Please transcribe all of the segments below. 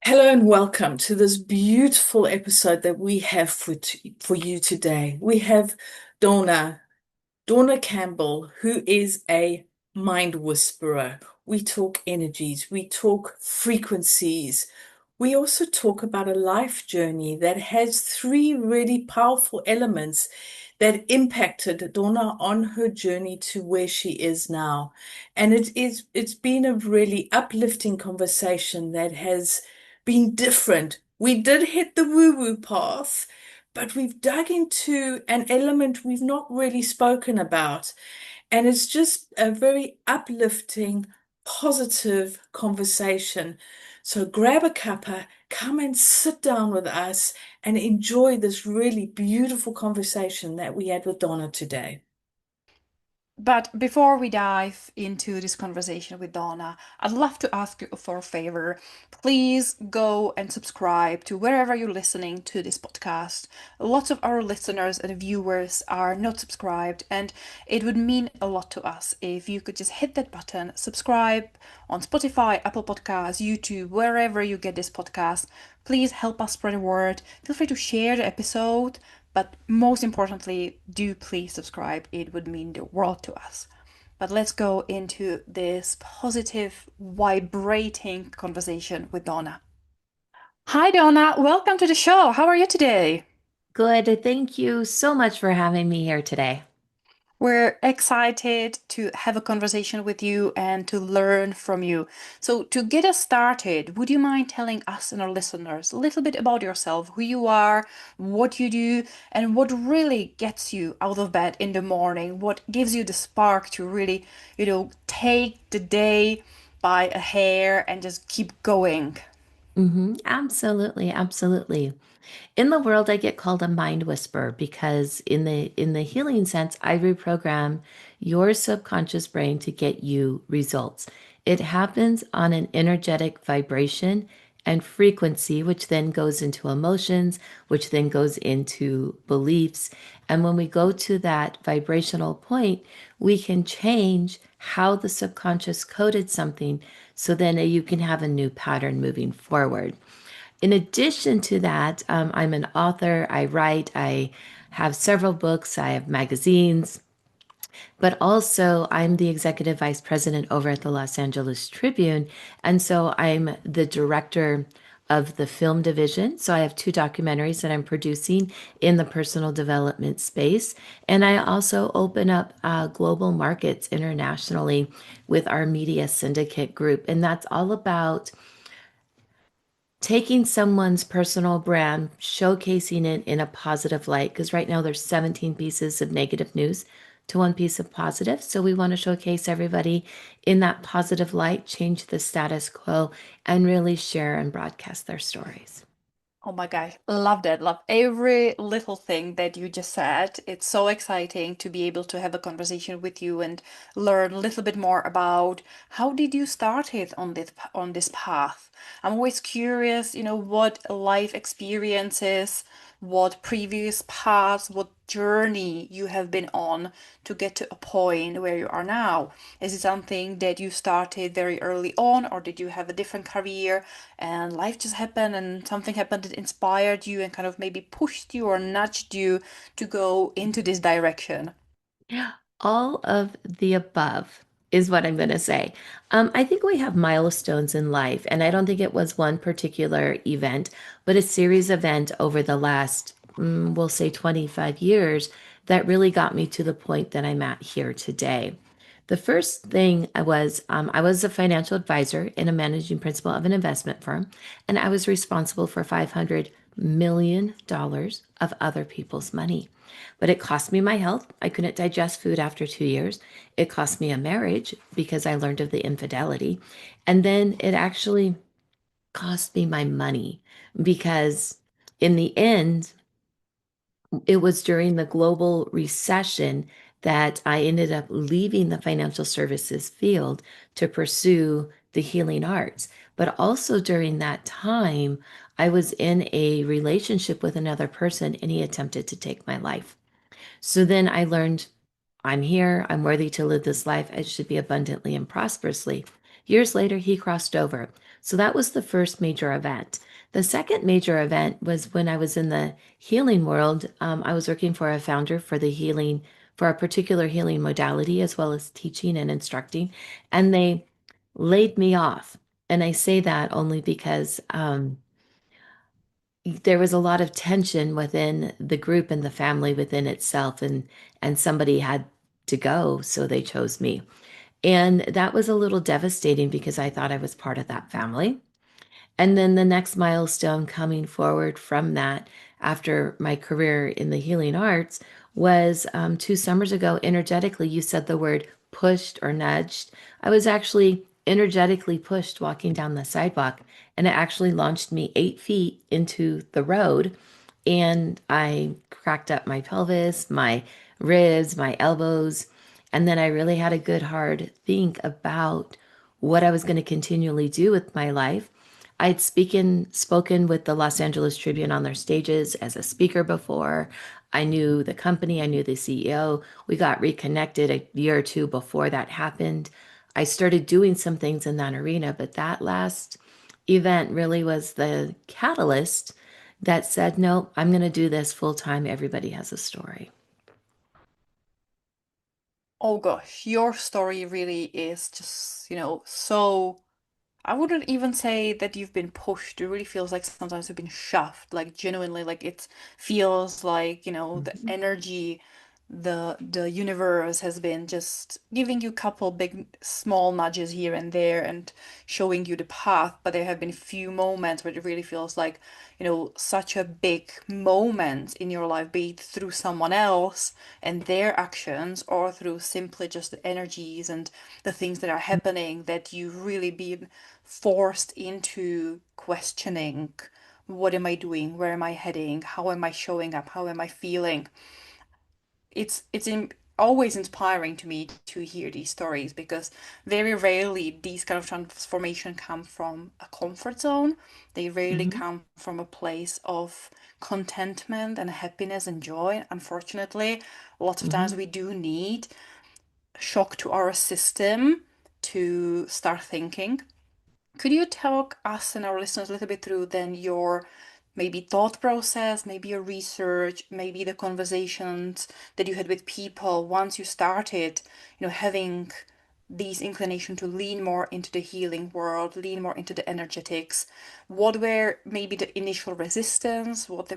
Hello and welcome to this beautiful episode that we have for you today. We have Dawna, Dawna Campbell, who is a mind whisperer. We talk energies, we talk frequencies. We also talk about a life journey that has three really powerful elements that impacted Donna on her journey to where she is now. And it's been a really uplifting conversation that has been different. We did hit the woo-woo path, but we've dug into an element we've not really spoken about. And it's just a very uplifting, positive conversation. So grab a cuppa, come and sit down with us and enjoy this really beautiful conversation that we had with Donna today. But before we dive into this conversation with Donna, I'd love to ask you for a favor. Please go and subscribe to wherever you're listening to this podcast. Lots of our listeners and viewers are not subscribed, and it would mean a lot to us if you could just hit that button, subscribe on Spotify, Apple Podcasts, YouTube, wherever you get this podcast. Please help us spread the word. Feel free to share the episode. But most importantly, do please subscribe. It would mean the world to us. But let's go into this positive, vibrating conversation with Donna. Hi, Donna. Welcome to the show. How are you today? Good. Thank you so much for having me here today. We're excited to have a conversation with you and to learn from you. So, to get us started, would you mind telling us and our listeners a little bit about yourself, who you are, what you do, and what really gets you out of bed in the morning? What gives you the spark to really, take the day by a hair and just keep going? Absolutely, absolutely. In the world, I get called a mind whisperer because in the healing sense, I reprogram your subconscious brain to get you results. It happens on an energetic vibration and frequency, which then goes into emotions, which then goes into beliefs. And when we go to that vibrational point, we can change how the subconscious coded something so then you can have a new pattern moving forward. In addition to that, I'm an author. I write. I have several books. I have magazines, but also I'm the executive vice president over at the Los Angeles Tribune. And so I'm the director of the film division. So I have two documentaries that I'm producing in the personal development space. And I also open up global markets internationally with our media syndicate group. And that's all about taking someone's personal brand, showcasing it in a positive light. Because right now there's 17 pieces of negative news to one piece of positive. So we want to showcase everybody in that positive light, change the status quo, and really share and broadcast their stories. Oh my gosh, love that. Love every little thing that you just said. It's so exciting to be able to have a conversation with you and learn a little bit more about how did you start it on this path. I'm always curious, what life experiences, what previous paths, what journey you have been on to get to a point where you are now. Is it something that you started very early on, or did you have a different career? And life just happened and something happened that inspired you and kind of maybe pushed you or nudged you to go into this direction. All of the above is what I'm going to say. I think we have milestones in life, and I don't think it was one particular event, but a series of events over the last, we'll say 25 years that really got me to the point that I'm at here today. The first thing I was a financial advisor and a managing principal of an investment firm, and I was responsible for $500 million of other people's money. But it cost me my health. I couldn't digest food after 2 years. It cost me a marriage because I learned of the infidelity. And then it actually cost me my money because in the end, it was during the global recession that I ended up leaving the financial services field to pursue the healing arts. But also during that time, I was in a relationship with another person and he attempted to take my life. So then I learned I'm here, I'm worthy to live this life. I should be abundantly and prosperously. Years later, he crossed over. So that was the first major event. The second major event was when I was in the healing world. I was working for a founder for the healing, for a particular healing modality, as well as teaching and instructing. And they laid me off. And I say that only because there was a lot of tension within the group and the family within itself, and somebody had to go, so they chose me. And that was a little devastating because I thought I was part of that family. And then the next milestone coming forward from that after my career in the healing arts was 2 summers ago. Energetically, you said the word pushed or nudged. I was actually energetically pushed walking down the sidewalk, and it actually launched me 8 feet into the road. And I cracked up my pelvis, my ribs, my elbows. And then I really had a good hard think about what I was going to continually do with my life. I'd spoken with the Los Angeles Tribune on their stages as a speaker before. I knew the company, I knew the CEO. We got reconnected a year or two before that happened. I started doing some things in that arena, but that last event really was the catalyst that said, no, I'm going to do this full time. Everybody has a story. Oh gosh, your story really is just, so I wouldn't even say that you've been pushed. It really feels like sometimes you've been shoved, like genuinely, like it feels like, the Mhm. energy, the universe has been just giving you a couple big small nudges here and there and showing you the path. But there have been few moments where it really feels like, such a big moment in your life, be it through someone else and their actions or through simply just the energies and the things that are happening that you've really been forced into questioning, what am I doing? Where am I heading? How am I showing up? How am I feeling? It's always inspiring to me to hear these stories because very rarely these kind of transformation come from a comfort zone. They rarely Mhm. come from a place of contentment and happiness and joy. Unfortunately, lots of times Mhm. we do need shock to our system to start thinking. Could you talk us and our listeners a little bit through then your maybe thought process, maybe your research, maybe the conversations that you had with people once you started, having these inclination to lean more into the healing world, lean more into the energetics. What were maybe the initial resistance? What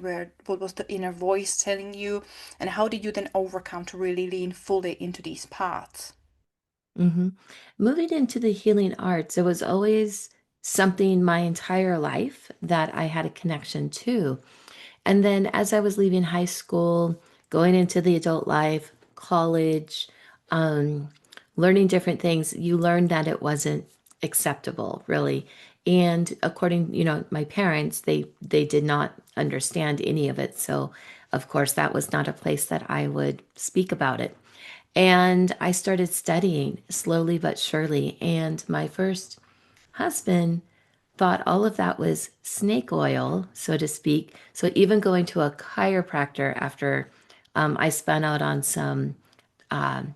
was the inner voice telling you? And how did you then overcome to really lean fully into these paths? Mhm. Moving into the healing arts, it was always something my entire life that I had a connection to. And then as I was leaving high school, going into the adult life, college, um, learning different things, you learn that it wasn't acceptable, really. And according, my parents, they did not understand any of it. So, of course, that was not a place that I would speak about it. And I started studying slowly but surely. And my first husband thought all of that was snake oil, so to speak. So even going to a chiropractor after I spun out on some um,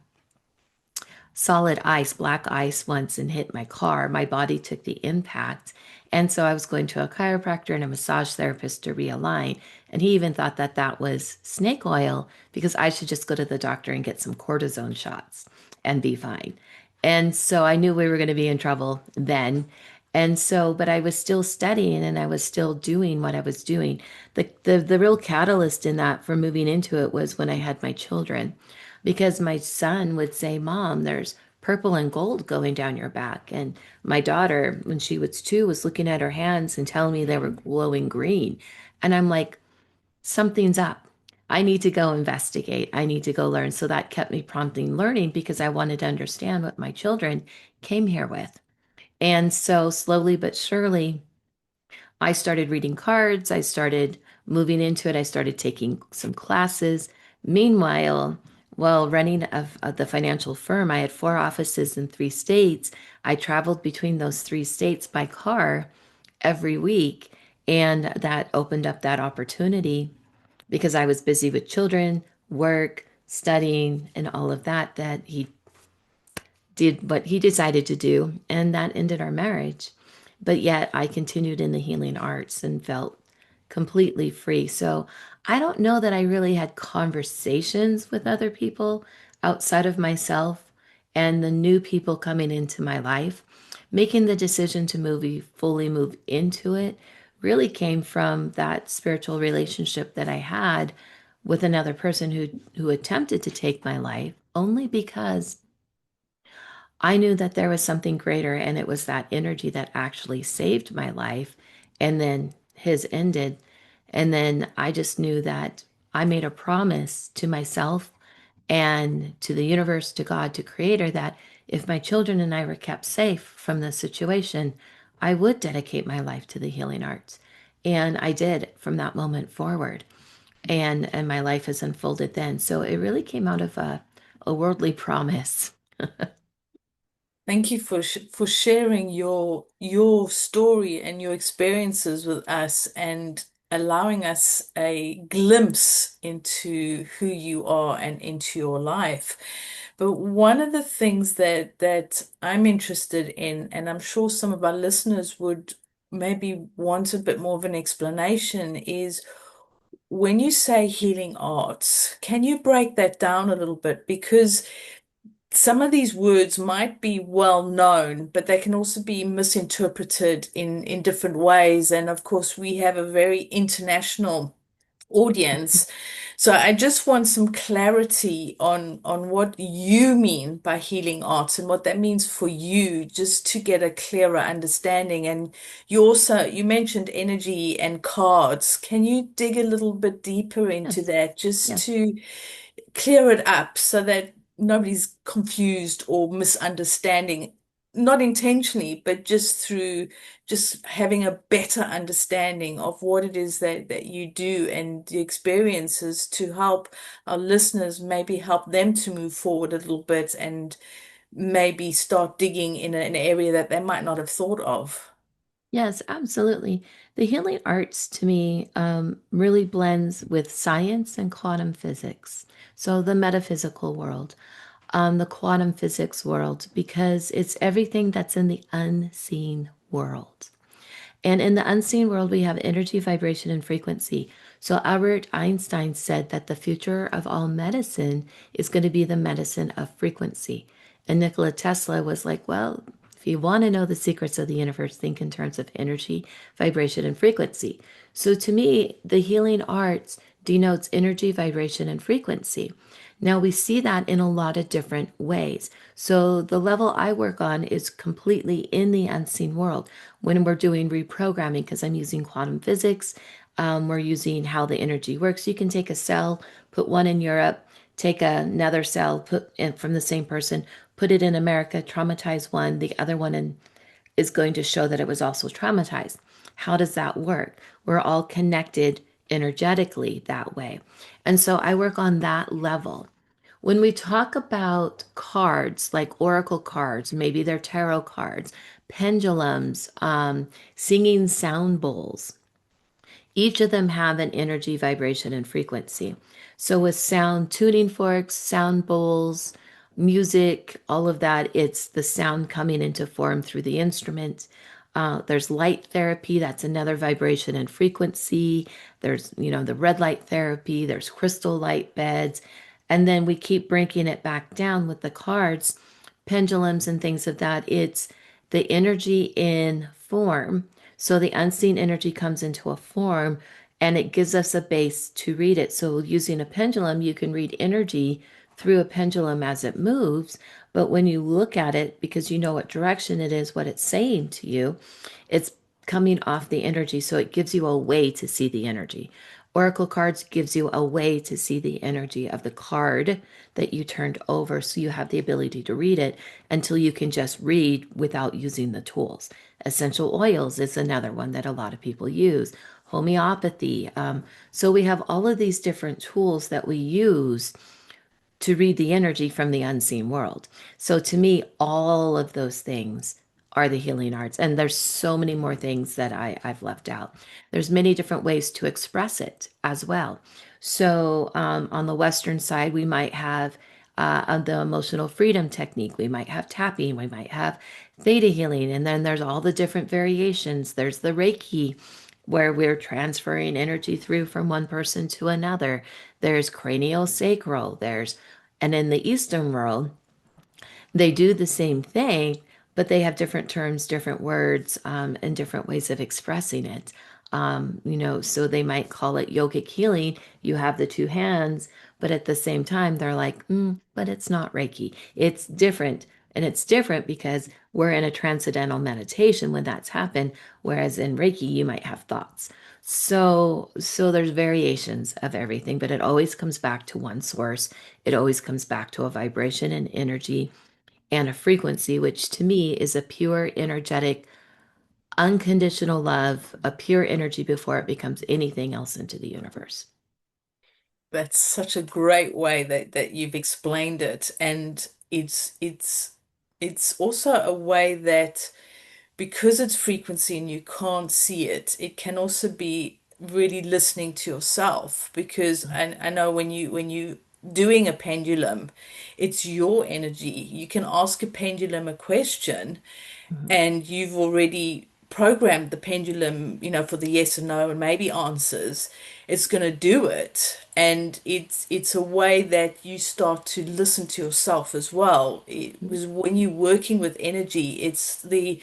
solid ice, black ice once and hit my car, my body took the impact. And so I was going to a chiropractor and a massage therapist to realign. And he even thought that that was snake oil because I should just go to the doctor and get some cortisone shots and be fine. And so I knew we were going to be in trouble then. And so, but I was still studying and I was still doing what I was doing. The real catalyst in that for moving into it was when I had my children because my son would say, Mom, there's purple and gold going down your back. And my daughter, when she was 2, was looking at her hands and telling me they were glowing green. And I'm like, something's up. I need to go investigate. I need to go learn. So that kept me prompting learning because I wanted to understand what my children came here with. And so slowly but surely, I started reading cards. I started moving into it. I started taking some classes. Meanwhile, while running of the financial firm, I had 4 offices in 3 states. I traveled between those 3 states by car every week. And that opened up that opportunity because I was busy with children, work, studying, and all of that, that he did what he decided to do, and that ended our marriage. But yet I continued in the healing arts and felt completely free. So I don't know that I really had conversations with other people outside of myself and the new people coming into my life. Making the decision to fully move into it really came from that spiritual relationship that I had with another person who attempted to take my life only because I knew that there was something greater, and it was that energy that actually saved my life. And then his ended. And then I just knew that I made a promise to myself and to the universe, to God, to Creator, that if my children and I were kept safe from this situation, I would dedicate my life to the healing arts. And I did from that moment forward. And my life has unfolded then. So it really came out of a worldly promise. Thank you for sharing your story and your experiences with us and allowing us a glimpse into who you are and into your life. But one of the things that I'm interested in, and I'm sure some of our listeners would maybe want a bit more of an explanation, is when you say healing arts, can you break that down a little bit? Because some of these words might be well known, but they can also be misinterpreted in different ways. And of course, we have a very international audience. So I just want some clarity on what you mean by healing arts and what that means for you, just to get a clearer understanding. And you mentioned energy and cards. Can you dig a little bit deeper into Yes, that just yes. to clear it up so that nobody's confused or misunderstanding, not intentionally, but just through just having a better understanding of what it is that you do and the experiences to help our listeners, maybe help them to move forward a little bit and maybe start digging in an area that they might not have thought of. Yes, absolutely. The healing arts to me really blends with science and quantum physics. So the metaphysical world, the quantum physics world, because it's everything that's in the unseen world. And in the unseen world, we have energy, vibration, and frequency. So Albert Einstein said that the future of all medicine is going to be the medicine of frequency. And Nikola Tesla was like, well, if you want to know the secrets of the universe, think in terms of energy, vibration, and frequency. So to me, the healing arts denotes energy, vibration, and frequency. Now we see that in a lot of different ways. So the level I work on is completely in the unseen world. When we're doing reprogramming, because I'm using quantum physics, we're using how the energy works. You can take a cell, put one in Europe, take another cell, put in from the same person, put it in America, traumatize one, the other one is going to show that it was also traumatized. How does that work? We're all connected energetically that way. And so I work on that level. When we talk about cards, like oracle cards, maybe they're tarot cards, pendulums, singing sound bowls, each of them have an energy, vibration, and frequency. So with sound tuning forks, sound bowls, music, all of that, it's the sound coming into form through the instrument. There's light therapy, that's another vibration and frequency. There's, the red light therapy, there's crystal light beds. And then we keep breaking it back down with the cards, pendulums, and things of that. It's the energy in form. So the unseen energy comes into a form and it gives us a base to read it. So using a pendulum, you can read energy through a pendulum as it moves. But when you look at it, because you know what direction it is, what it's saying to you, it's coming off the energy. So it gives you a way to see the energy. Oracle cards gives you a way to see the energy of the card that you turned over. So you have the ability to read it until you can just read without using the tools. Essential oils is another one that a lot of people use. Homeopathy. So we have all of these different tools that we use to read the energy from the unseen world. So to me, all of those things are the healing arts. And there's so many more things that I've left out. There's many different ways to express it as well. So on the Western side, we might have of the emotional freedom technique. We might have tapping, we might have theta healing, and then there's all the different variations. There's the Reiki, where we're transferring energy through from one person to another. There's craniosacral, and in the Eastern world, they do the same thing, but they have different terms, different words, and different ways of expressing it. So they might call it yogic healing. You have the two hands, but at the same time, they're like, but it's not Reiki. It's different. And it's different because we're in a transcendental meditation when that's happened. Whereas in Reiki, you might have thoughts. So there's variations of everything, but it always comes back to one source. It always comes back to a vibration and energy and a frequency, which to me is a pure energetic, unconditional love, a pure energy before it becomes anything else into the universe. That's such a great way that you've explained it. And it's also a way that because it's frequency and you can't see it, it can also be really listening to yourself. Because I know when you doing a pendulum, it's your energy. You can ask a pendulum a question Mhm. and you've already programmed the pendulum, for the yes and no and maybe answers. It's going to do it. And it's a way that you start to listen to yourself as well. Because when you're working with energy, it's the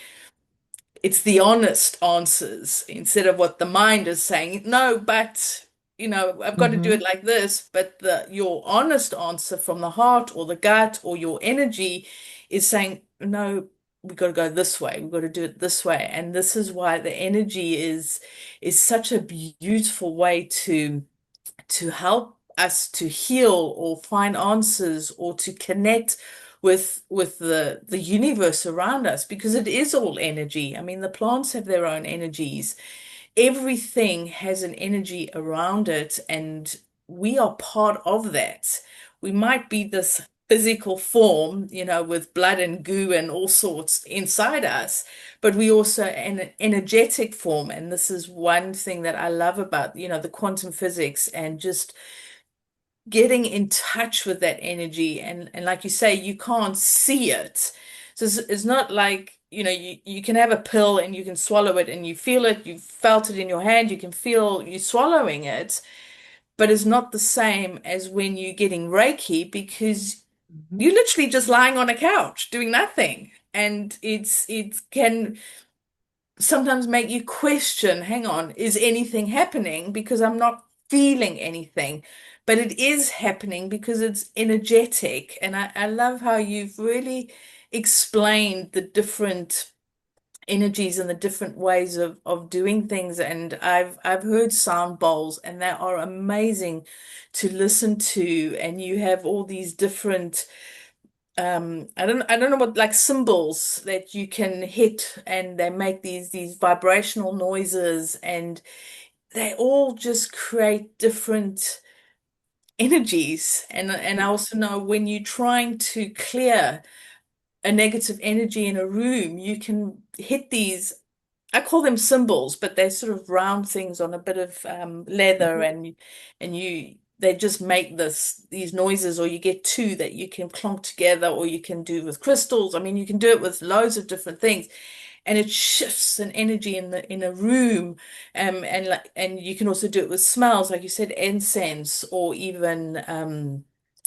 honest answers instead of what the mind is saying. No, but I've got to do it Mhm. like this. But your honest answer from the heart or the gut or your energy is saying, no, we've got to go this way. We've got to do it this way. And this is why the energy is such a beautiful way to help us to heal or find answers or to connect with the universe around us because it is all energy. I mean, the plants have their own energies. Everything has an energy around it, and we are part of that. We might be this physical form, with blood and goo and all sorts inside us, but we also an energetic form. And this is one thing that I love about, the quantum physics and just getting in touch with that energy. And like you say, you can't see it. So it's not like, you can have a pill and you can swallow it and you feel it, you felt it in your hand, you can feel you swallowing it, but it's not the same as when you're getting Reiki because Mhm. you're literally just lying on a couch doing nothing. And it can sometimes make you question, hang on, is anything happening? Because I'm not feeling anything. But it is happening because it's energetic. And I love how you've really explained the different energies and the different ways of doing things. And I've heard sound bowls and they are amazing to listen to. And you have all these different I don't know what, like, symbols that you can hit and they make these vibrational noises and they all just create different energies. And I also know when you're trying to clear a negative energy in a room, you can hit these. I call them symbols, but they're sort of round things on a bit of leather, and they just make these noises, or you get two that you can clonk together, or you can do with crystals. I mean, you can do it with loads of different things, and it shifts an energy in a room. And you can also do it with smells, like you said, incense, or even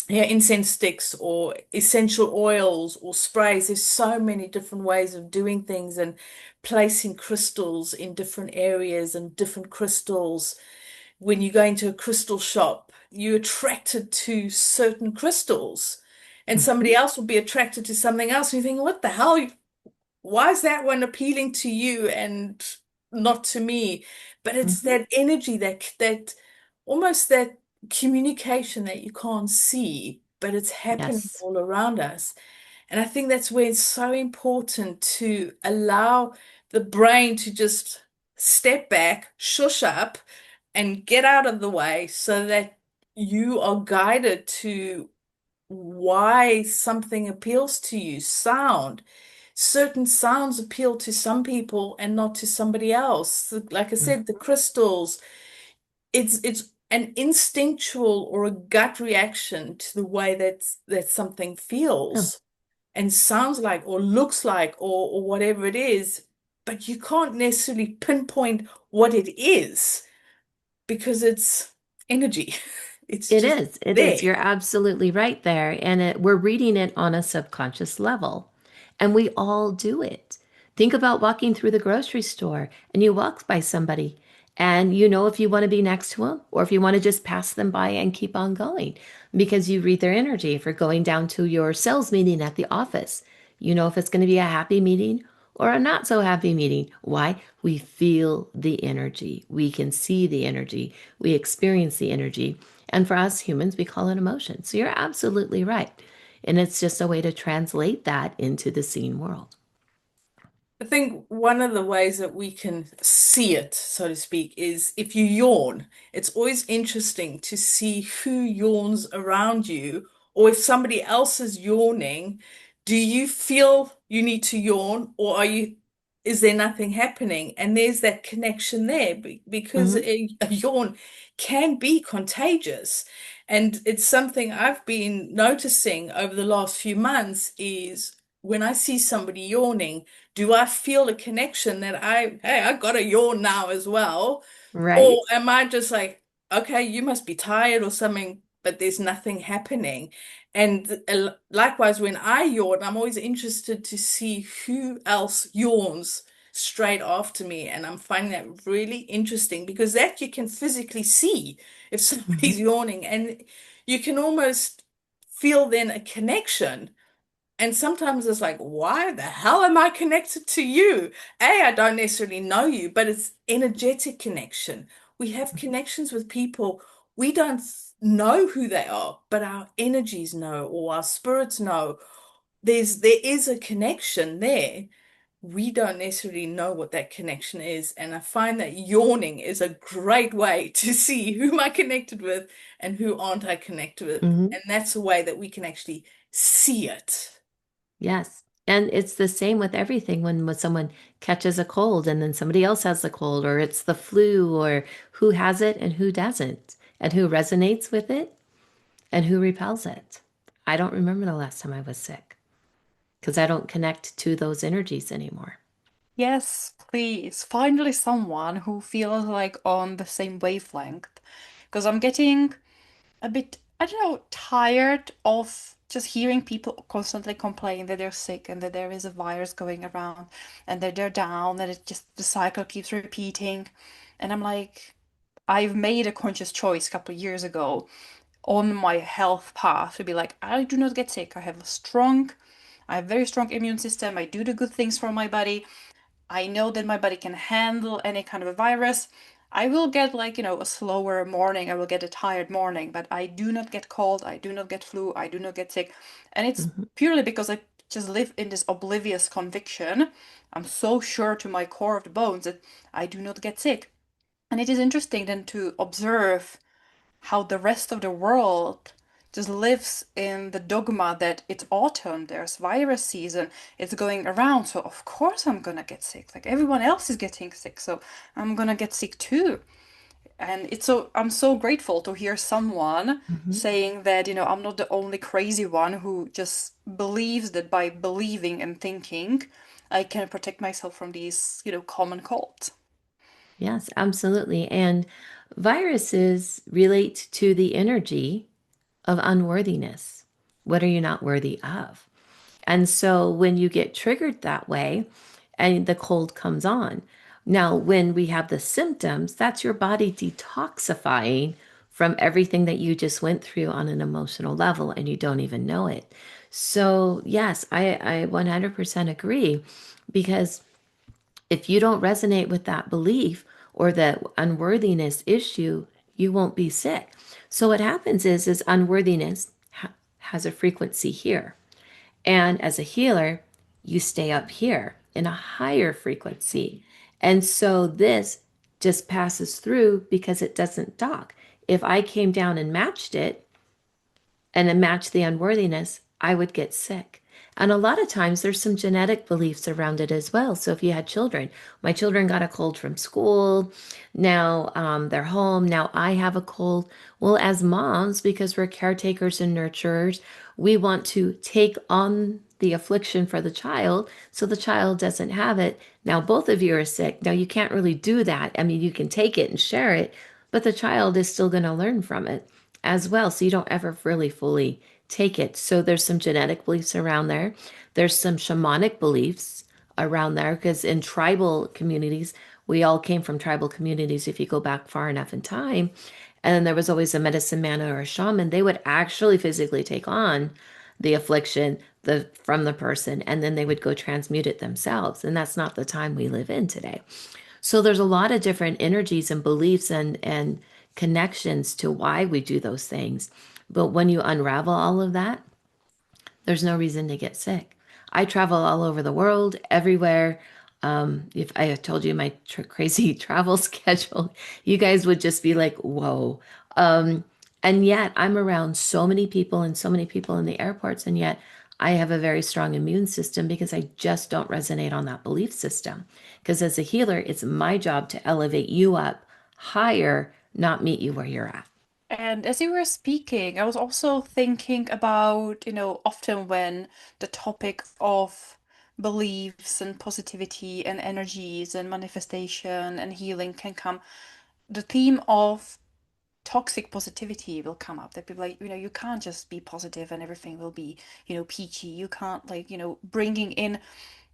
yeah, incense sticks or essential oils or sprays. There's so many different ways of doing things and placing crystals in different areas and different crystals. When you go into a crystal shop, you're attracted to certain crystals, and somebody Mhm. else will be attracted to something else. And you think, what the hell? Why is that one appealing to you and not to me? But it's Mhm. that energy, that almost that communication that you can't see, but it's happening Yes. all around us. And I think that's where it's so important to allow the brain to just step back, shush up, and get out of the way so that you are guided to why something appeals to you. Sound. Certain sounds appeal to some people and not to somebody else. Like I said, the crystals, it's an instinctual or a gut reaction to the way that something Yeah, feels and sounds like or looks like or whatever it is, but you can't necessarily pinpoint what it is because it's energy. It's it just is. It is. there. You're absolutely right there. And we're reading it on a subconscious level. And we all do it. Think about walking through the grocery store and you walk by somebody and you know if you want to be next to them or if you want to just pass them by and keep on going because you read their energy. If you're going down to your sales meeting at the office, you know if it's going to be a happy meeting or a not so happy meeting. Why? We feel the energy. We can see the energy. We experience the energy. And for us humans, we call it emotion. So you're absolutely right. And it's just a way to translate that into the seen world. I think one of the ways that we can see it, so to speak, is if you yawn. It's always interesting to see who yawns around you, or if somebody else is yawning, do you feel you need to yawn, or is there nothing happening? And there's that connection there because Hmm. a yawn can be contagious. And it's something I've been noticing over the last few months is when I see somebody yawning, do I feel a connection that hey, I got a yawn now as well? Or Right? am I just like, okay, you must be tired or something, but there's nothing happening? And likewise, when I yawn, I'm always interested to see who else yawns straight after me. And I'm finding that really interesting because that you can physically see if Hmm. somebody's yawning, and you can almost feel then a connection. And sometimes it's like, why the hell am I connected to you? I don't necessarily know you, but it's energetic connection. We have connections with people. We don't know who they are, but our energies know, or our spirits know. There is a connection there. We don't necessarily know what that connection is. And I find that yawning is a great way to see who am I connected with and who aren't I connected with. Hmm. And that's a way that we can actually see it. Yes. And it's the same with everything when someone catches a cold and then somebody else has the cold, or it's the flu, or who has it and who doesn't, and who resonates with it and who repels it. I don't remember the last time I was sick because I don't connect to those energies anymore. Yes, please. Finally, someone who feels like on the same wavelength. Because I'm getting a bit, I don't know, tired of just hearing people constantly complain that they're sick and that there is a virus going around and that they're down and it just the cycle keeps repeating. And I'm like, I've made a conscious choice a couple of years ago on my health path to be like, I do not get sick. I have a very strong immune system. I do the good things for my body. I know that my body can handle any kind of a virus. I will get like, a slower morning. I will get a tired morning, but I do not get cold. I do not get flu. I do not get sick. And it's Hmm. purely because I just live in this oblivious conviction. I'm so sure to my core of the bones that I do not get sick. And it is interesting then to observe how the rest of the world just lives in the dogma that it's autumn, there's virus season, it's going around, so of course I'm gonna get sick. Like everyone else is getting sick, so I'm gonna get sick too. And I'm so grateful to hear someone Hmm. saying that, I'm not the only crazy one who just believes that by believing and thinking, I can protect myself from these, common colds. Yes, absolutely. And viruses relate to the energy of unworthiness. What are you not worthy of? And so when you get triggered that way and the cold comes on, now when we have the symptoms, that's your body detoxifying from everything that you just went through on an emotional level and you don't even know it. So, yes, I 100% agree because if you don't resonate with that belief or the unworthiness issue, you won't be sick. So what happens is unworthiness has a frequency here. And as a healer, you stay up here in a higher frequency. And so this just passes through because it doesn't dock. If I came down and matched it and then matched the unworthiness, I would get sick. And a lot of times there's some genetic beliefs around it as well. So if you had children, my children got a cold from school, now they're home, now I have a cold. Well, as moms, because we're caretakers and nurturers, we want to take on the affliction for the child so the child doesn't have it. Now both of you are sick. Now you can't really do that. I mean, you can take it and share it, but the child is still going to learn from it as well. So you don't ever really fully take it. So there's some genetic beliefs around there. There's some shamanic beliefs around there because in tribal communities, we all came from tribal communities if you go back far enough in time. And then there was always a medicine man or a shaman. They would actually physically take on the affliction from the person and then they would go transmute it themselves. And that's not the time we live in today. So there's a lot of different energies and beliefs and connections to why we do those things. But when you unravel all of that, there's no reason to get sick. I travel all over the world, everywhere. If I had told you my crazy travel schedule, you guys would just be like, whoa. Um, and yet I'm around so many people and so many people in the airports, and yet I have a very strong immune system because I just don't resonate on that belief system. Because as a healer, it's my job to elevate you up higher, not meet you where you're at. And as you were speaking, I was also thinking about, often when the topic of beliefs and positivity and energies and manifestation and healing can come, the theme of toxic positivity will come up. That people like, you can't just be positive and everything will be, peachy. You can't like, bringing in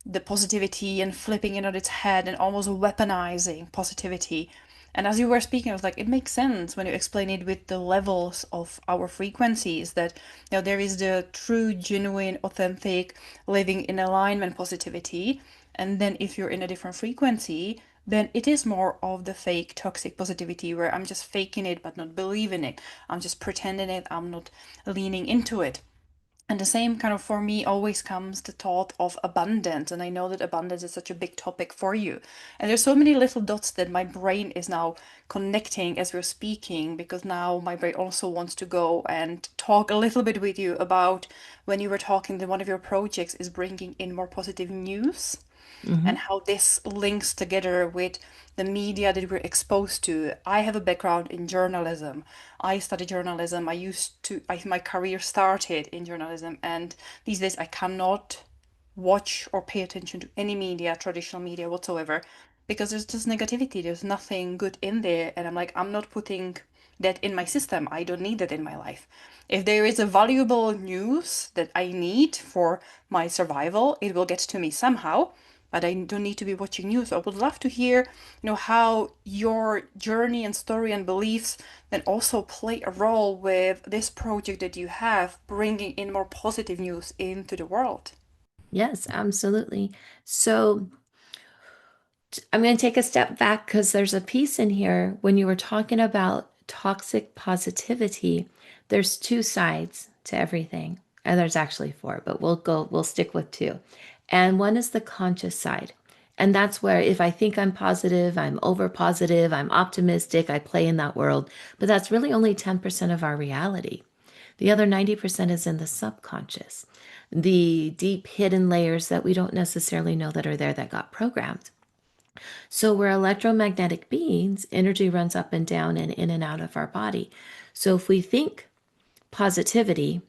the positivity and flipping it on its head and almost weaponizing positivity. And as you were speaking, I was like, it makes sense when you explain it with the levels of our frequencies that there is the true, genuine, authentic, living in alignment positivity. And then if you're in a different frequency, then it is more of the fake toxic positivity where I'm just faking it but not believing it. I'm just pretending it. I'm not leaning into it. And the same kind of for me always comes the thought of abundance. And I know that abundance is such a big topic for you. And there's so many little dots that my brain is now connecting as we're speaking, because now my brain also wants to go and talk a little bit with you about when you were talking that one of your projects is bringing in more positive news Mm-hmm. and how this links together with the media that we're exposed to. I have a background in journalism. I studied journalism. My career started in journalism, and these days I cannot watch or pay attention to any media, traditional media whatsoever, because there's just negativity. There's nothing good in there. And I'm like, I'm not putting that in my system. I don't need that in my life. If there is a valuable news that I need for my survival, it will get to me somehow, but I don't need to be watching news. I would love to hear, how your journey and story and beliefs then also play a role with this project that you have, bringing in more positive news into the world. Yes, absolutely. So I'm going to take a step back because there's a piece in here when you were talking about toxic positivity. There's two sides to everything. And there's actually four, but we'll stick with two. And one is the conscious side. And that's where if I think I'm positive, I'm over positive, I'm optimistic, I play in that world. But that's really only 10% of our reality. The other 90% is in the subconscious, the deep hidden layers that we don't necessarily know that are there that got programmed. So we're electromagnetic beings, energy runs up and down and in and out of our body. So if we think positivity,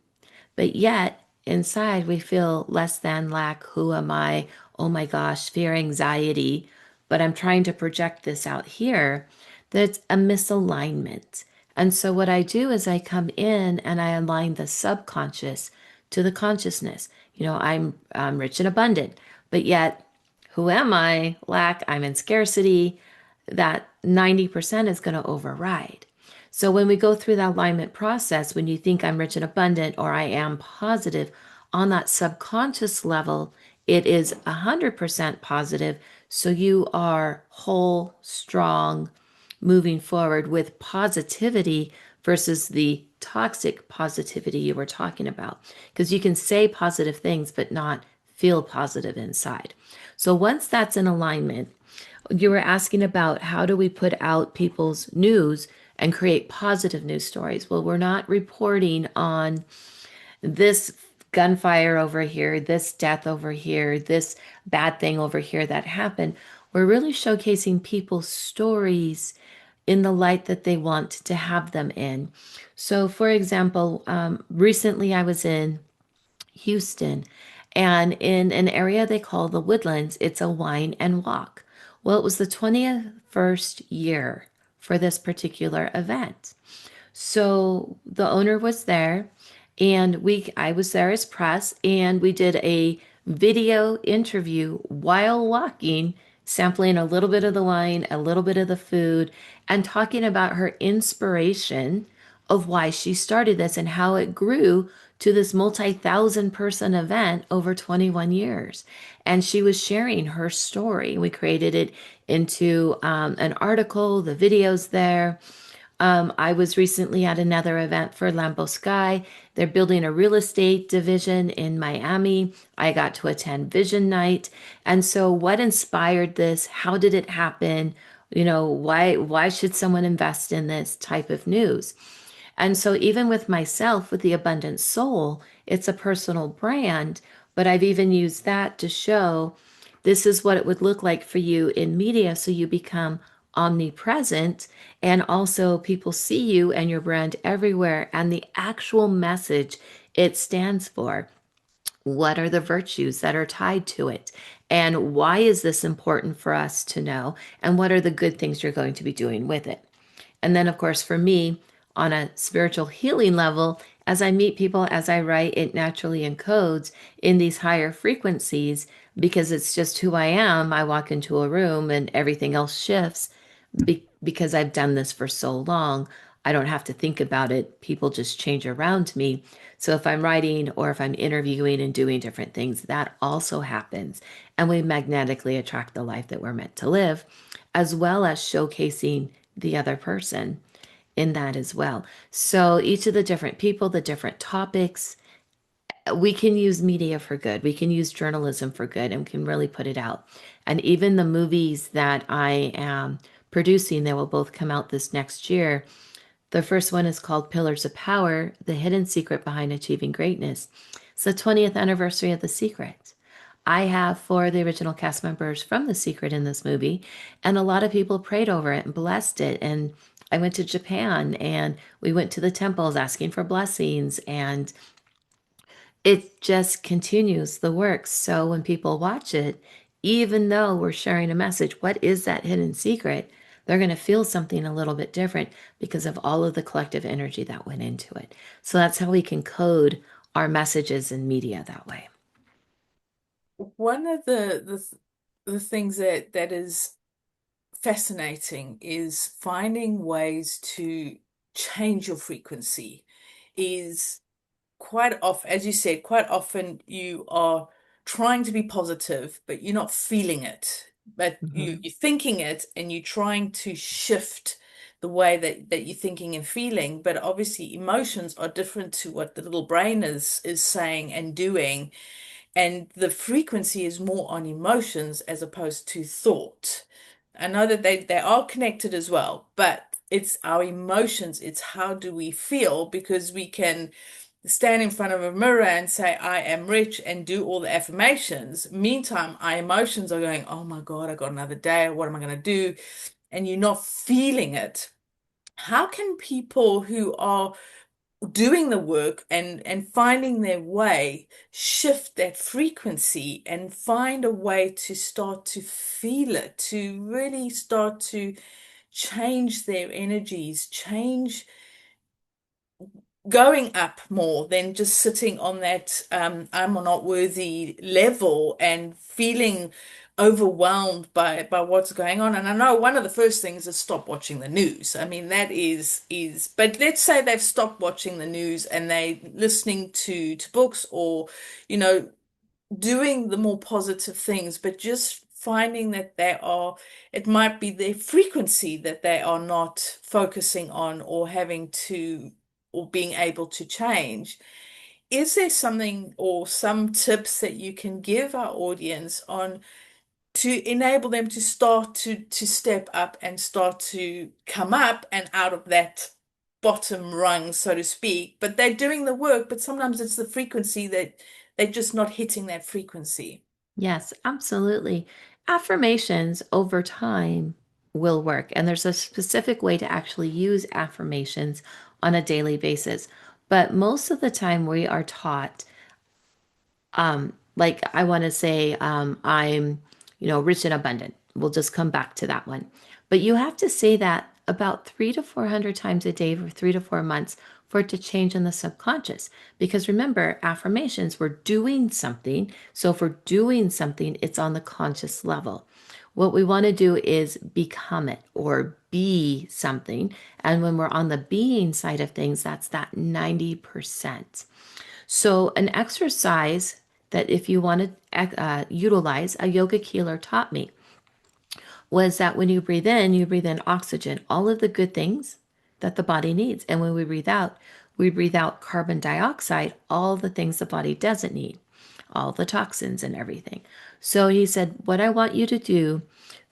but yet inside we feel less than, lack, who am I, oh my gosh, fear, anxiety, but I'm trying to project this out here, that's a misalignment. And so what I do is I come in and I align the subconscious to the consciousness. I'm rich and abundant, but yet who am I? Lack, I'm in scarcity. That 90% is going to override. So when we go through that alignment process, when you think I'm rich and abundant or I am positive, on that subconscious level, it is 100% positive. So you are whole, strong, moving forward with positivity versus the toxic positivity you were talking about. Because you can say positive things, but not feel positive inside. So once that's in alignment, you were asking about how do we put out people's news and create positive news stories. Well, we're not reporting on this gunfire over here, this death over here, this bad thing over here that happened. We're really showcasing people's stories in the light that they want to have them in. So, for example, recently I was in Houston, and in an area they call the Woodlands, it's a wine and walk. Well, it was the 21st year for this particular event. So the owner was there, and I was there as press, and we did a video interview while walking, sampling a little bit of the wine, a little bit of the food, and talking about her inspiration of why she started this and how it grew to this multi-thousand person event over 21 years. And she was sharing her story. We created it into an article, the videos there. I was recently at another event for Lambo Sky. They're building a real estate division in Miami. I got to attend Vision Night. And so what inspired this? How did it happen? Why should someone invest in this type of news? And so even with myself, with the Abundant Soul, it's a personal brand, but I've even used that to show this is what it would look like for you in media so you become omnipresent, and also people see you and your brand everywhere and the actual message it stands for. What are the virtues that are tied to it? And why is this important for us to know? And what are the good things you're going to be doing with it? And then, of course, for me, on a spiritual healing level, as I meet people, as I write, it naturally encodes in these higher frequencies because it's just who I am. I walk into a room and everything else shifts because I've done this for so long. I don't have to think about it. People just change around me. So if I'm writing or if I'm interviewing and doing different things, that also happens. And we magnetically attract the life that we're meant to live, as well as showcasing the other person in that as well. So each of the different people, the different topics, we can use media for good. We can use journalism for good and can really put it out. And even the movies that I am producing, they will both come out this next year. The first one is called Pillars of Power, The Hidden Secret Behind Achieving Greatness. It's the 20th anniversary of The Secret. I have four of the original cast members from The Secret in this movie, and a lot of people prayed over it and blessed it. And I went to Japan and we went to the temples asking for blessings, and it just continues the work. So when people watch it, even though we're sharing a message, what is that hidden secret? They're going to feel something a little bit different because of all of the collective energy that went into it. So that's how we can code our messages in media that way. One of the things that is fascinating is finding ways to change your frequency is quite often, as you said, quite often you are trying to be positive, but you're not feeling it. But Mhm. you're thinking it and you're trying to shift the way that you're thinking and feeling. But obviously emotions are different to what the little brain is saying and doing. And the frequency is more on emotions as opposed to thought. I know that they are connected as well, but it's our emotions, it's how do we feel, because we can stand in front of a mirror and say, I am rich, and do all the affirmations. Meantime, our emotions are going, oh my God, I got another day. What am I going to do? And you're not feeling it. How can people who are doing the work and finding their way shift that frequency and find a way to start to feel it, to really start to change their energies, change going up more than just sitting on that I'm not worthy level and feeling overwhelmed by what's going on. And I know one of the first things is stop watching the news. I mean, that is but let's say they've stopped watching the news and they listening to books, or you know doing the more positive things, but just finding that they are, it might be their frequency that they are not focusing on or having to, or being able to change. Is there something or some tips that you can give our audience on to enable them to start to step up and start to come up and out of that bottom rung, so to speak, but they're doing the work, but sometimes it's the frequency that they're just not hitting that frequency. Yes, absolutely. Affirmations over time will work. And there's a specific way to actually use affirmations on a daily basis. But most of the time, we are taught, like I want to say, I'm, rich and abundant. We'll just come back to that one. But you have to say that about 300 to 400 times a day for 3 to 4 months for it to change in the subconscious. Because remember, affirmations, we're doing something. So if we're doing something, it's on the conscious level. What we want to do is become it or be something. And when we're on the being side of things, that's that 90%. So, an exercise that if you want to utilize, a yoga healer taught me was that when you breathe in oxygen, all of the good things that the body needs. And when we breathe out carbon dioxide, all the things the body doesn't need, all the toxins and everything. So he said, what I want you to do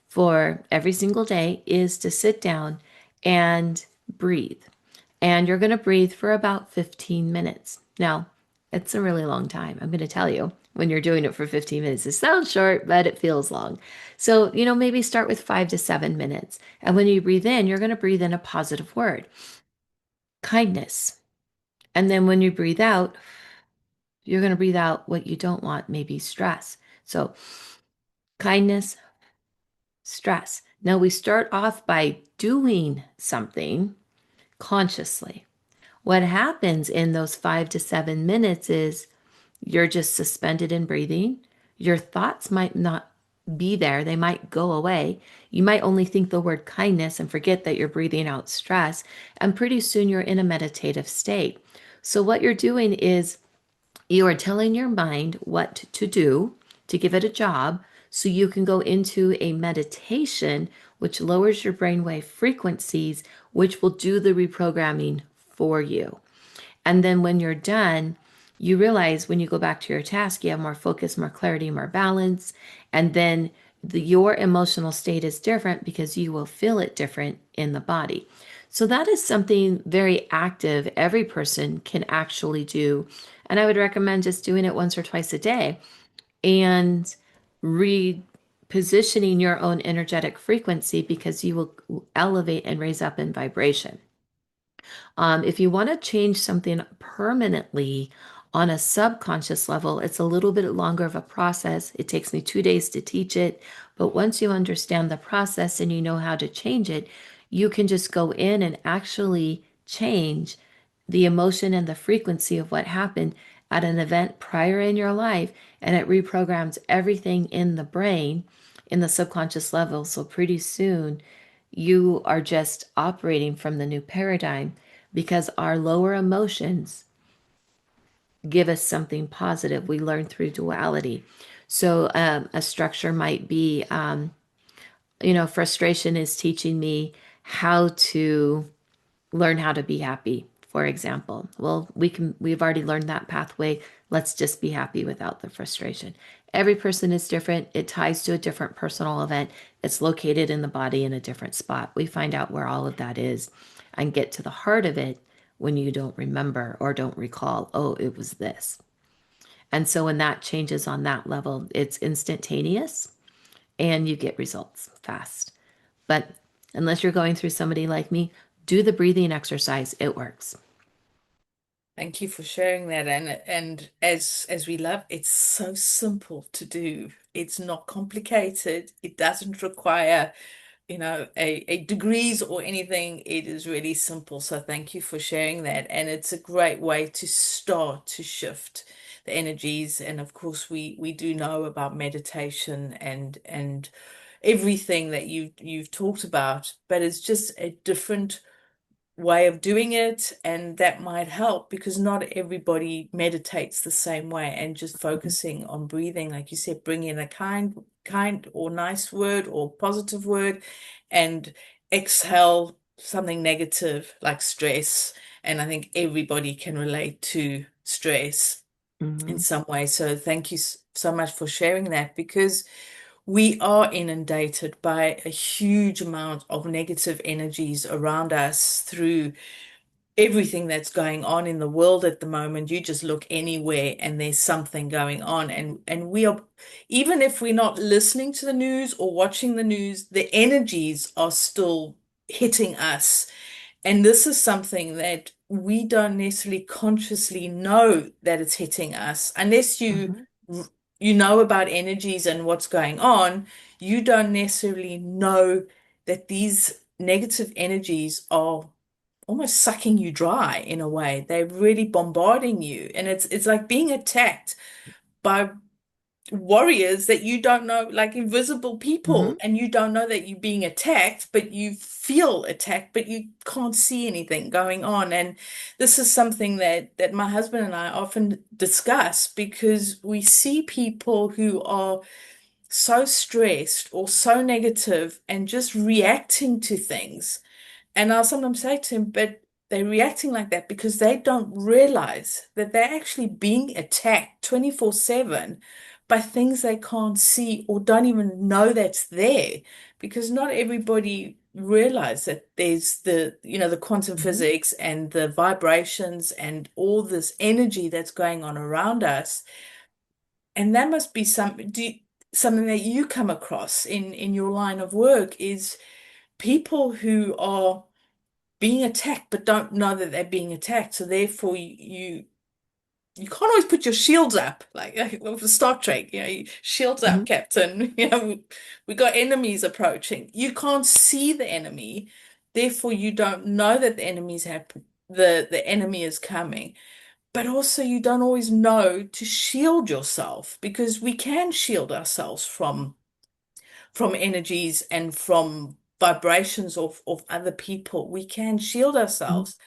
for every single day is to sit down and breathe. And you're going to breathe for about 15 minutes. Now, it's a really long time. I'm going to tell you when you're doing it for 15 minutes. It sounds short, but it feels long. So, maybe start with 5 to 7 minutes. And when you breathe in, you're going to breathe in a positive word, kindness. And then when you breathe out, you're going to breathe out what you don't want, maybe stress. So, kindness, stress. Now, we start off by doing something consciously. What happens in those 5 to 7 minutes is you're just suspended in breathing. Your thoughts might not be there, they might go away. You might only think the word kindness and forget that you're breathing out stress. And pretty soon you're in a meditative state. So, what you're doing is you are telling your mind what to do to give it a job so you can go into a meditation, which lowers your brainwave frequencies, which will do the reprogramming for you. And then when you're done, you realize when you go back to your task, you have more focus, more clarity, more balance. And then your emotional state is different because you will feel it different in the body. So that is something very active every person can actually do. And I would recommend just doing it once or twice a day and repositioning your own energetic frequency because you will elevate and raise up in vibration. If you want to change something permanently on a subconscious level, it's a little bit longer of a process. It takes me 2 days to teach it. But once you understand the process and you know how to change it, you can just go in and actually change the emotion and the frequency of what happened at an event prior in your life. And it reprograms everything in the brain, in the subconscious level. So pretty soon, you are just operating from the new paradigm because our lower emotions give us something positive. We learn through duality. So a structure might be, frustration is teaching me how to learn how to be happy, for example. Well, we've already learned that pathway. Let's just be happy without the frustration. Every person is different. It ties to a different personal event. It's located in the body in a different spot. We find out where all of that is and get to the heart of it when you don't remember or don't recall, oh, it was this. And so when that changes on that level, it's instantaneous and you get results fast. But unless you're going through somebody like me, do the breathing exercise. It works. Thank you for sharing that. And as we love, it's so simple to do. It's not complicated. It doesn't require, a degrees or anything. It is really simple. So thank you for sharing that. And it's a great way to start to shift the energies. And of course, we do know about meditation and everything that you've talked about, but it's just a different way of doing it, and that might help because not everybody meditates the same way. And just focusing on breathing, like you said, bring in a kind or nice word or positive word, and exhale something negative like stress. And I think everybody can relate to stress in Mhm. some way. So thank you so much for sharing that, because we are inundated by a huge amount of negative energies around us through everything that's going on in the world at the moment. You just look anywhere and there's something going on. And we are, even if we're not listening to the news or watching the news, the energies are still hitting us. And this is something that we don't necessarily consciously know that it's hitting us unless Mhm. you know about energies and what's going on. You don't necessarily know that these negative energies are almost sucking you dry in a way. They're really bombarding you, and it's like being attacked by warriors that you don't know, like invisible people, Mhm. and you don't know that you're being attacked, but you feel attacked, but you can't see anything going on. And this is something that my husband and I often discuss because we see people who are so stressed or so negative and just reacting to things. And I'll sometimes say to him, but they're reacting like that because they don't realize that they're actually being attacked 24/7 by things they can't see or don't even know that's there. Because not everybody realize that there's the quantum Mhm. physics and the vibrations and all this energy that's going on around us. And that must be something that you come across in your line of work is people who are being attacked but don't know that they're being attacked. So therefore you can't always put your shields up like with Star Trek, shields up, Mhm. Captain. We got enemies approaching. You can't see the enemy, therefore you don't know that the enemy is coming. But also you don't always know to shield yourself because we can shield ourselves from energies and from vibrations of other people. We can shield Mhm. ourselves,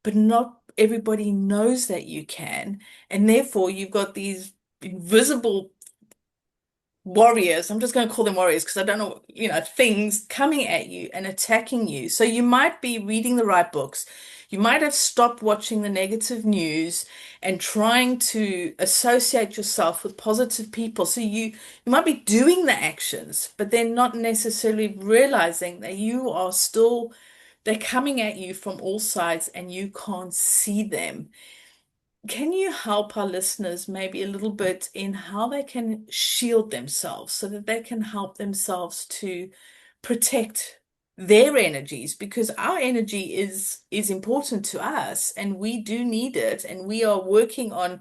but not everybody knows that you can. And therefore, you've got these invisible warriors. I'm just going to call them warriors because I don't know, things coming at you and attacking you. So you might be reading the right books. You might have stopped watching the negative news and trying to associate yourself with positive people. So you might be doing the actions, but then not necessarily realizing that they're coming at you from all sides and you can't see them. Can you help our listeners maybe a little bit in how they can shield themselves so that they can help themselves to protect their energies? Because our energy is important to us and we do need it, and we are working on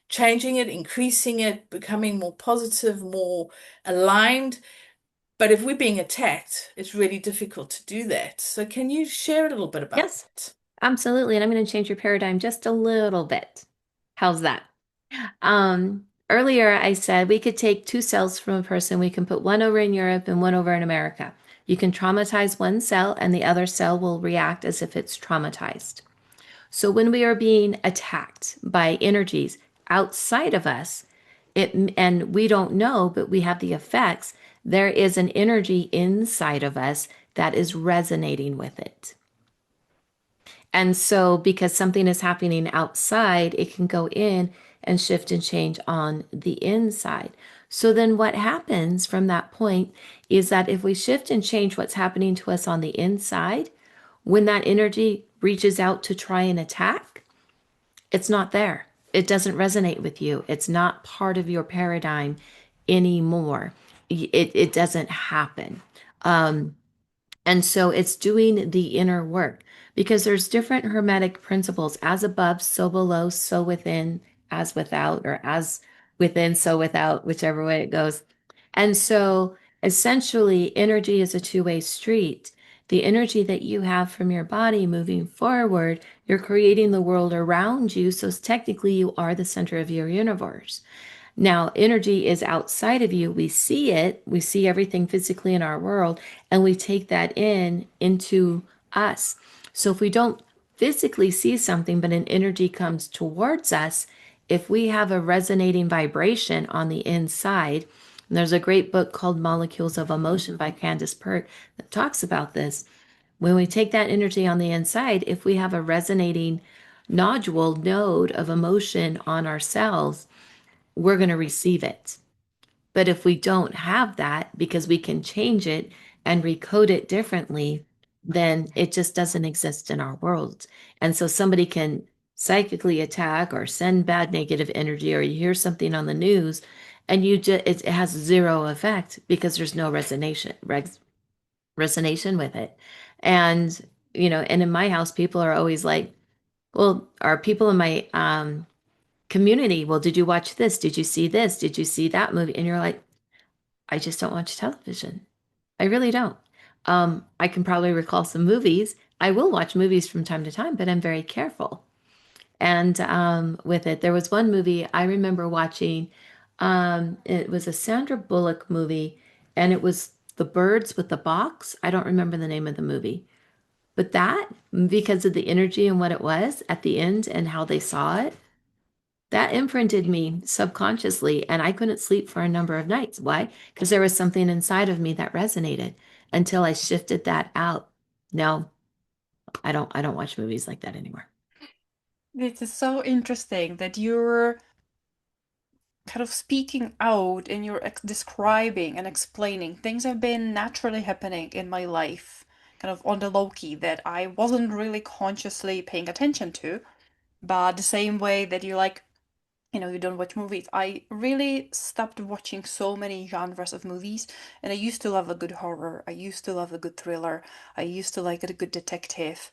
changing it, increasing it, becoming more positive, more aligned. But if we're being attacked, it's really difficult to do that. So can you share a little bit about Yes, that? absolutely. And I'm going to change your paradigm just a little bit. How's that? Earlier I said we could take two cells from a person, we can put one over in Europe and one over in America. You can traumatize one cell and the other cell will react as if it's traumatized. So when we are being attacked by energies outside of us, and we don't know, but we have the effects, there is an energy inside of us that is resonating with it. And so, because something is happening outside, it can go in and shift and change on the inside. So, then what happens from that point is that if we shift and change what's happening to us on the inside, when that energy reaches out to try and attack, it's not there. It doesn't resonate with you. It's not part of your paradigm anymore. It doesn't happen. Um, and so it's doing the inner work because there's different hermetic principles as above, so below, so within, as without, or as within, so without, whichever way it goes. And so essentially, energy is a two-way street. The energy that you have from your body moving forward, you're creating the world around you. So technically, you are the center of your universe. Now, energy is outside of you. We see it. We see everything physically in our world, and we take that into us. So if we don't physically see something, but an energy comes towards us, if we have a resonating vibration on the inside, and there's a great book called Molecules of Emotion by Candace Pert that talks about this. When we take that energy on the inside, if we have a resonating node of emotion on ourselves, we're going to receive it. But if we don't have that, because we can change it and recode it differently, then it just doesn't exist in our world. And so somebody can psychically attack or send bad negative energy, or you hear something on the news and it has zero effect because there's no resonation with it. And, and in my house, people are always like, well, are people in my community, well, did you watch this? Did you see this? Did you see that movie? And you're like, I just don't watch television. I really don't. I can probably recall some movies. I will watch movies from time to time, but I'm very careful. And with it, there was one movie I remember watching. It was a Sandra Bullock movie, and it was The Birds with the Box. I don't remember the name of the movie, but that, because of the energy and what it was at the end and how they saw it, that imprinted me subconsciously, and I couldn't sleep for a number of nights. Why? Because there was something inside of me that resonated until I shifted that out. No, I don't watch movies like that anymore. This is so interesting that you're kind of speaking out and you're describing and explaining things have been naturally happening in my life, kind of on the low key that I wasn't really consciously paying attention to. But the same way that you like, you don't watch movies. I really stopped watching so many genres of movies, and I used to love a good horror. I used to love a good thriller. I used to like a good detective.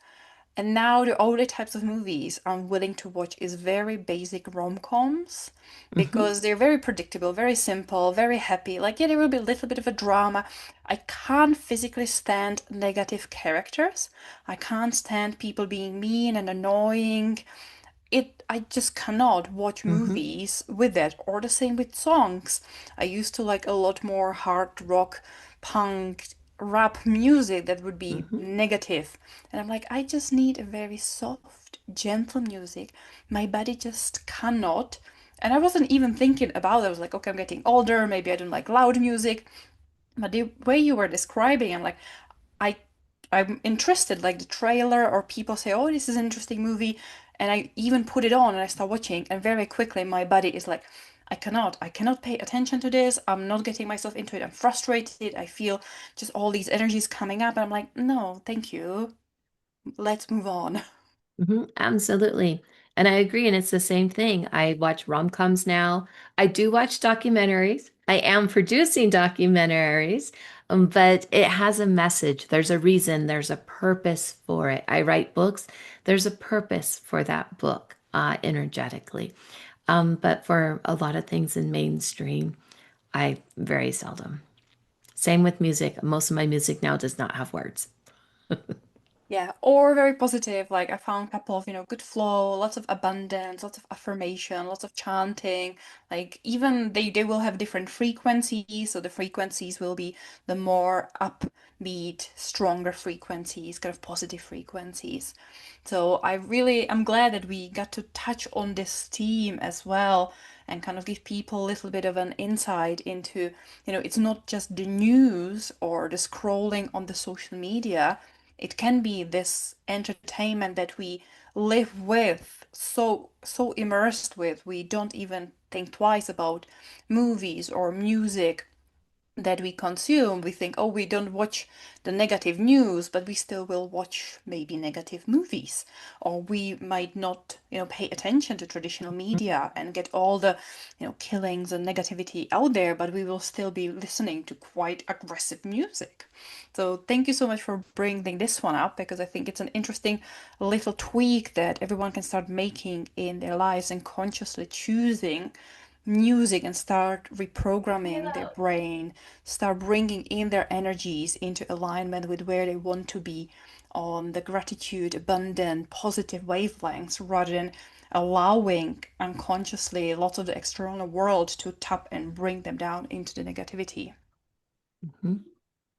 And now the only types of movies I'm willing to watch is very basic rom-coms Hmm. because they're very predictable, very simple, very happy. Like, yeah, there will be a little bit of a drama. I can't physically stand negative characters. I can't stand people being mean and annoying. I just cannot watch Hmm. movies with that, or the same with songs. I used to like a lot more hard rock, punk, rap music that would be Hmm. negative. And I'm like, I just need a very soft, gentle music. My body just cannot. And I wasn't even thinking about it. I was like, okay, I'm getting older, maybe I don't like loud music. But the way you were describing, I'm like, I I'm interested, like the trailer or people say, "Oh, this is an interesting movie," and I even put it on and I start watching, and very quickly my body is like, I cannot pay attention to this. I'm not getting myself into it. I'm frustrated. I feel just all these energies coming up, and I'm like, no, thank you. Let's move on. Absolutely. And I agree. And it's the same thing. I watch rom-coms now. I do watch documentaries. I am producing documentaries, but it has a message. There's a reason, there's a purpose for it. I write books. There's a purpose for that book, energetically. But for a lot of things in mainstream, I very seldom. Same with music. Most of my music now does not have words. Yeah, or very positive. Like I found a couple of, good flow, lots of abundance, lots of affirmation, lots of chanting. Like even they will have different frequencies, so the frequencies will be the more upbeat, stronger frequencies, kind of positive frequencies. So I'm glad that we got to touch on this theme as well and kind of give people a little bit of an insight into, it's not just the news or the scrolling on the social media. It can be this entertainment that we live with, so immersed with, we don't even think twice about movies or music that we consume. We think, oh, we don't watch the negative news, but we still will watch maybe negative movies. Or we might not, pay attention to traditional media and get all the, killings and negativity out there, but we will still be listening to quite aggressive music. So thank you so much for bringing this one up because I think it's an interesting little tweak that everyone can start making in their lives and consciously choosing music and start reprogramming their brain, start bringing in their energies into alignment with where they want to be on the gratitude, abundant, positive wavelengths rather than allowing unconsciously lots of the external world to tap and bring them down into the negativity. Mhm.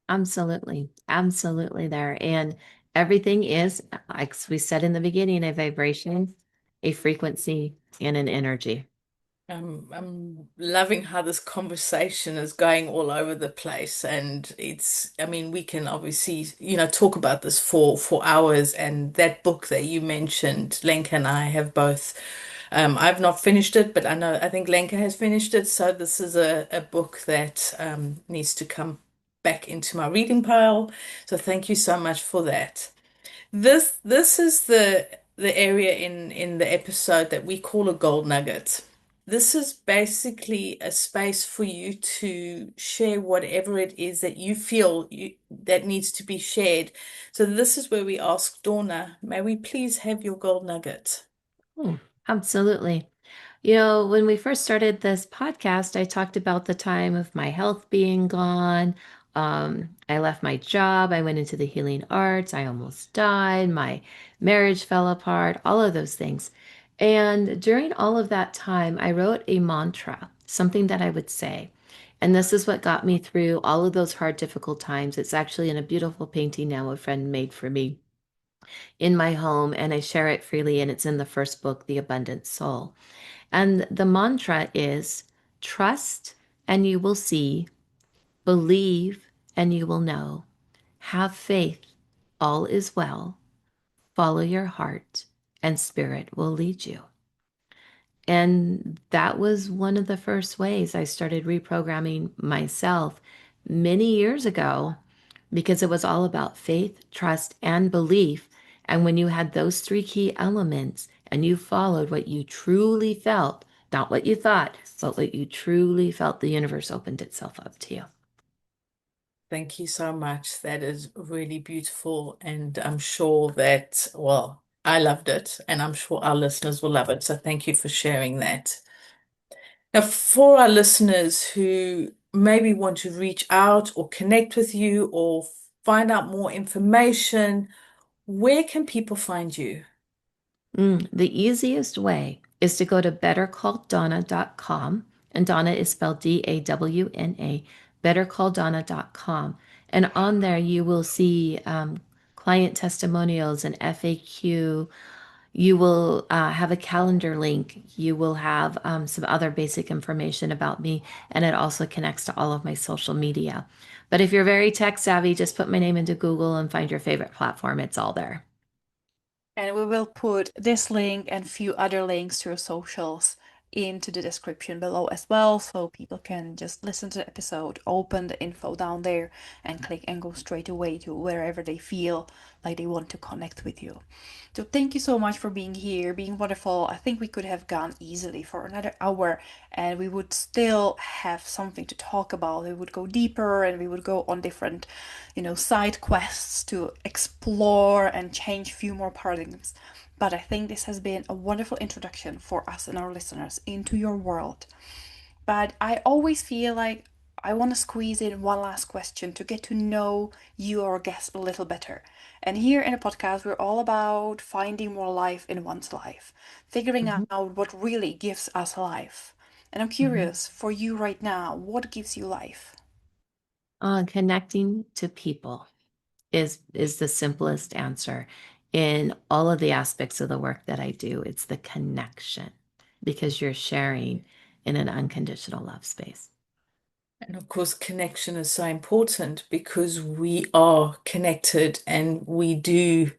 Absolutely. Absolutely there. And everything is, like we said in the beginning, a vibration, a frequency, and an energy. I'm loving how this conversation is going all over the place, and I mean, we can obviously, talk about this for hours. And that book that you mentioned, Lenka and I have both. I've not finished it, but I think Lenka has finished it. So this is a book that needs to come. back into my reading pile. So thank you so much for that. This is the area in the episode that we call a gold nugget. This is basically a space for you to share whatever it is that you feel that needs to be shared. So this is where we ask Dawna, may we please have your gold nugget? Oh, absolutely. You know, when we first started this podcast, I talked about the time of my health being gone. I left my job. I went into the healing arts. I almost died. My marriage fell apart, all of those things. And during all of that time, I wrote a mantra, something that I would say. And this is what got me through all of those hard, difficult times. It's actually in a beautiful painting now a friend made for me in my home, and I share it freely. And it's in the first book, The Abundant Soul. And the mantra is trust and you will see, believe and you will know, have faith, all is well, follow your heart, and spirit will lead you. And that was one of the first ways I started reprogramming myself many years ago because it was all about faith, trust, and belief. And when you had those three key elements and you followed what you truly felt, not what you thought, but what you truly felt, the universe opened itself up to you. Thank you so much. That is really beautiful. And I'm sure that, well, I loved it, and I'm sure our listeners will love it. So thank you for sharing that. Now, for our listeners who maybe want to reach out or connect with you or find out more information, where can people find you? The easiest way is to go to bettercalldonna.com, and Donna is spelled Dawna, bettercalldonna.com. And on there, you will see client testimonials and FAQ. You will have a calendar link. You will have some other basic information about me, and it also connects to all of my social media. But if you're very tech savvy, just put my name into Google and find your favorite platform. It's all there. And we will put this link and few other links to your socials into the description below as well, so people can just listen to the episode, open the info down there, and click and go straight away to wherever they feel like they want to connect with you. So thank you so much for being here, being wonderful. I think we could have gone easily for another hour and we would still have something to talk about. We would go deeper and we would go on different, side quests to explore and change a few more paradigms. But I think this has been a wonderful introduction for us and our listeners into your world. But I always feel like I want to squeeze in one last question to get to know you, our guest, a little better. And here in the podcast, we're all about finding more life in one's life, figuring Mhm, out what really gives us life. And I'm mhm. curious, for you right now, what gives you life? Connecting to people is the simplest answer in all of the aspects of the work that I do. It's the connection because you're sharing in an unconditional love space. And of course, connection is so important because we are connected and we do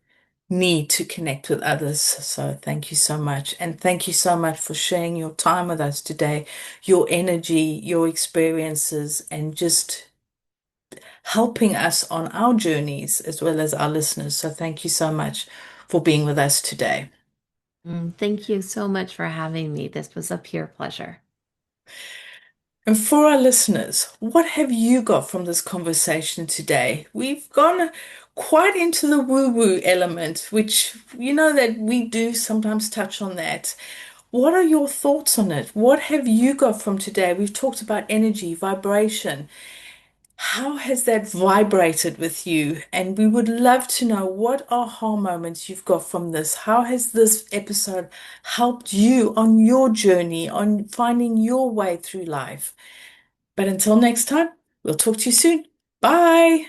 need to connect with others. So thank you so much. And thank you so much for sharing your time with us today, your energy, your experiences, and just helping us on our journeys as well as our listeners. So thank you so much for being with us today. Thank you so much for having me. This was a pure pleasure. And for our listeners, what have you got from this conversation today? We've gone quite into the woo-woo element, which you know that we do sometimes touch on that. What are your thoughts on it? What have you got from today? We've talked about energy, vibration. How has that vibrated with you? And we would love to know what aha moments you've got from this. How has this episode helped you on your journey, on finding your way through life? But until next time, we'll talk to you soon. Bye.